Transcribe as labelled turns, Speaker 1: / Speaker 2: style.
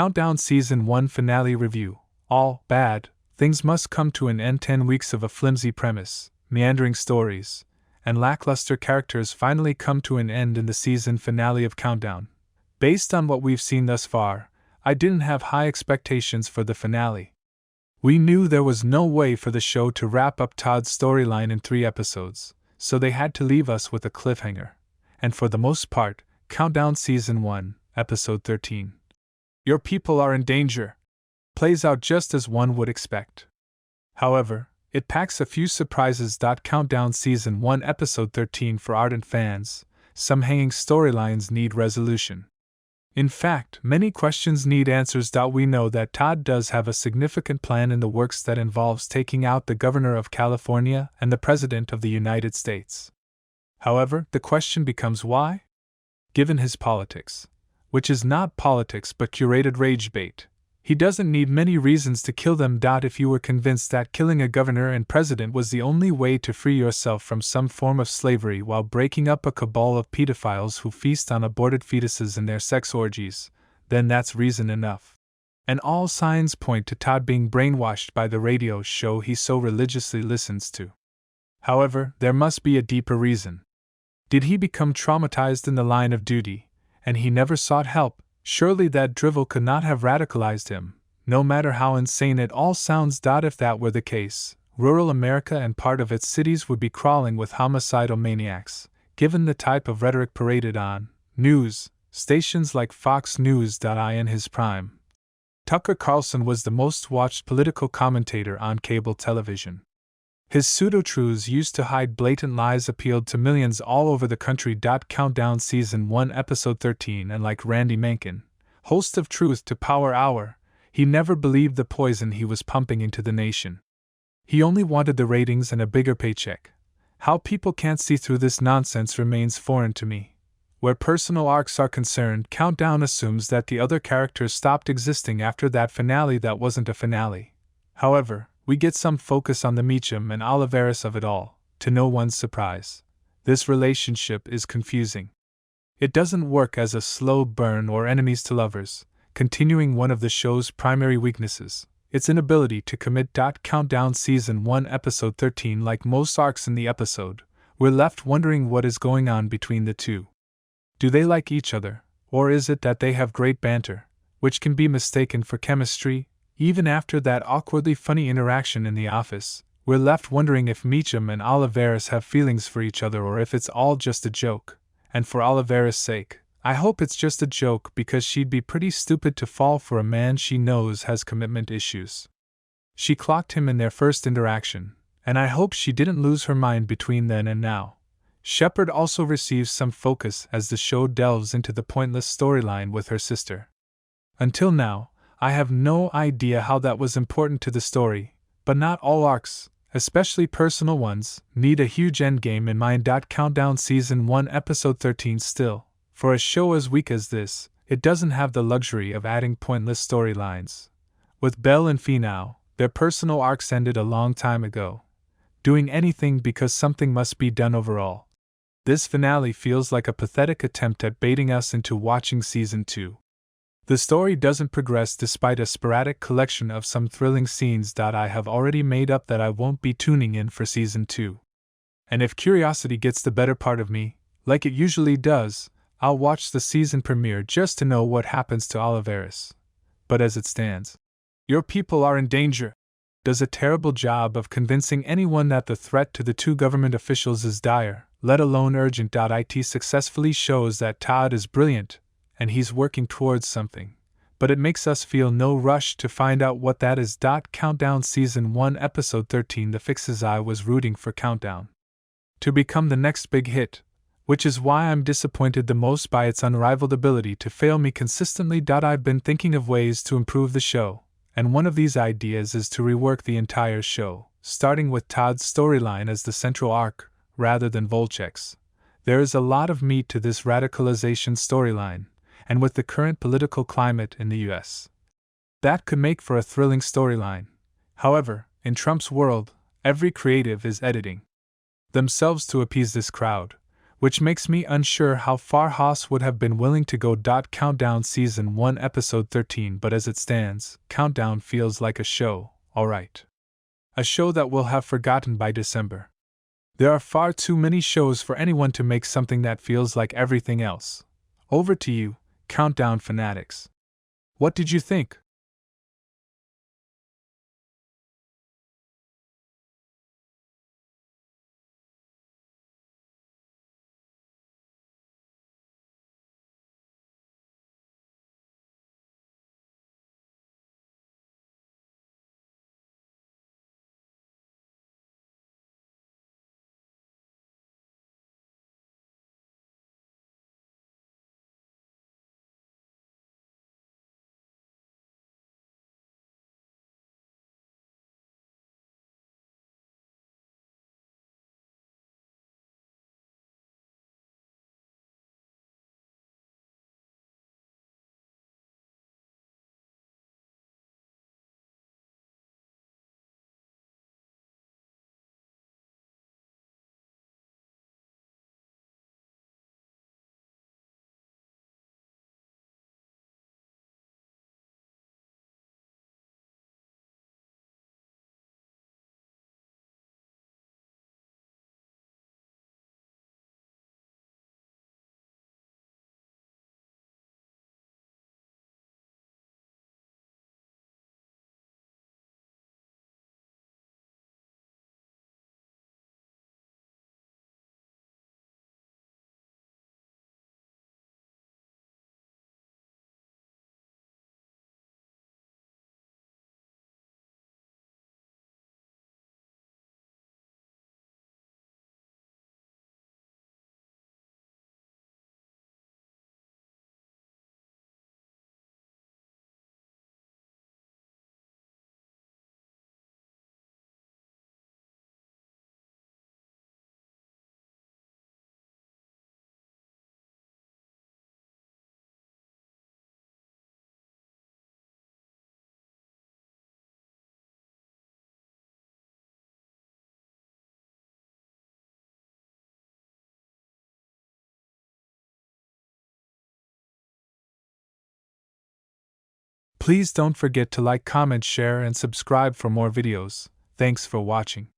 Speaker 1: Countdown Season 1 Finale Review. All bad things must come to an end. 10 weeks of a flimsy premise, meandering stories, and lackluster characters finally come to an end in the season finale of Countdown. Based on what we've seen thus far, I didn't have high expectations for the finale. We knew there was no way for the show to wrap up Todd's storyline in 3 episodes, so they had to leave us with a cliffhanger. And for the most part, Countdown Season 1, Episode 13. Your people are in danger. Plays out just as one would expect. However, it packs a few surprises. Countdown Season 1 Episode 13 for ardent fans, some hanging storylines need resolution. In fact, many questions need answers. We know that Todd does have a significant plan in the works that involves taking out the Governor of California and the President of the United States. However, the question becomes why? Given his politics, which is not politics but curated rage bait, he doesn't need many reasons to kill them. If you were convinced that killing a governor and president was the only way to free yourself from some form of slavery while breaking up a cabal of pedophiles who feast on aborted fetuses in their sex orgies, then that's reason enough. And all signs point to Todd being brainwashed by the radio show he so religiously listens to. However, there must be a deeper reason. Did he become traumatized in the line of duty, and he never sought help? Surely that drivel could not have radicalized him, no matter how insane it all sounds. If that were the case, rural America and part of its cities would be crawling with homicidal maniacs, given the type of rhetoric paraded on news stations like Fox News. In his prime, Tucker Carlson was the most watched political commentator on cable television. His pseudo-truths used to hide blatant lies appealed to millions all over the country. Countdown Season 1 Episode 13 and like Randy Menken, host of Truth to Power Hour, he never believed the poison he was pumping into the nation. He only wanted the ratings and a bigger paycheck. How people can't see through this nonsense remains foreign to me. Where personal arcs are concerned, Countdown assumes that the other characters stopped existing after that finale that wasn't a finale. However, we get some focus on the Meachum and Oliveras of it all, to no one's surprise. This relationship is confusing. It doesn't work as a slow burn or enemies to lovers, continuing one of the show's primary weaknesses, its inability to commit. Countdown Season 1 Episode 13. Like most arcs in the episode, we're left wondering what is going on between the two. Do they like each other, or is it that they have great banter, which can be mistaken for chemistry? Even after that awkwardly funny interaction in the office, we're left wondering if Meachum and Oliveras have feelings for each other or if it's all just a joke. And for Oliveras' sake, I hope it's just a joke, because she'd be pretty stupid to fall for a man she knows has commitment issues. She clocked him in their first interaction, and I hope she didn't lose her mind between then and now. Shepard also receives some focus as the show delves into the pointless storyline with her sister. Until now, I have no idea how that was important to the story, but not all arcs, especially personal ones, need a huge endgame in mind. Countdown Season 1 Episode 13. Still, for a show as weak as this, it doesn't have the luxury of adding pointless storylines. With Belle and Fee now, their personal arcs ended a long time ago. Doing anything because something must be done overall. This finale feels like a pathetic attempt at baiting us into watching Season 2. The story doesn't progress despite a sporadic collection of some thrilling scenes. I have already made up that I won't be tuning in for Season 2. And if curiosity gets the better part of me, like it usually does, I'll watch the season premiere just to know what happens to Oliveras. But as it stands, your people are in danger. Does a terrible job of convincing anyone that the threat to the 2 government officials is dire, let alone urgent. It successfully shows that Todd is brilliant, and he's working towards something, but it makes us feel no rush to find out what that is. Countdown Season 1 Episode 13. The fixes. I was rooting for Countdown to become the next big hit, which is why I'm disappointed the most by its unrivaled ability to fail me consistently. I've been thinking of ways to improve the show, and one of these ideas is to rework the entire show, starting with Todd's storyline as the central arc, rather than Volchek's. There is a lot of meat to this radicalization storyline, and with the current political climate in the US, that could make for a thrilling storyline. However, in Trump's world, every creative is editing themselves to appease this crowd, which makes me unsure how far Haas would have been willing to go. Countdown Season 1 Episode 13. But as it stands, Countdown feels like a show, alright. A show that we'll have forgotten by December. There are far too many shows for anyone to make something that feels like everything else. Over to you, Countdown fanatics. What did you think? Please don't forget to like, comment, share, and subscribe for more videos. Thanks for watching.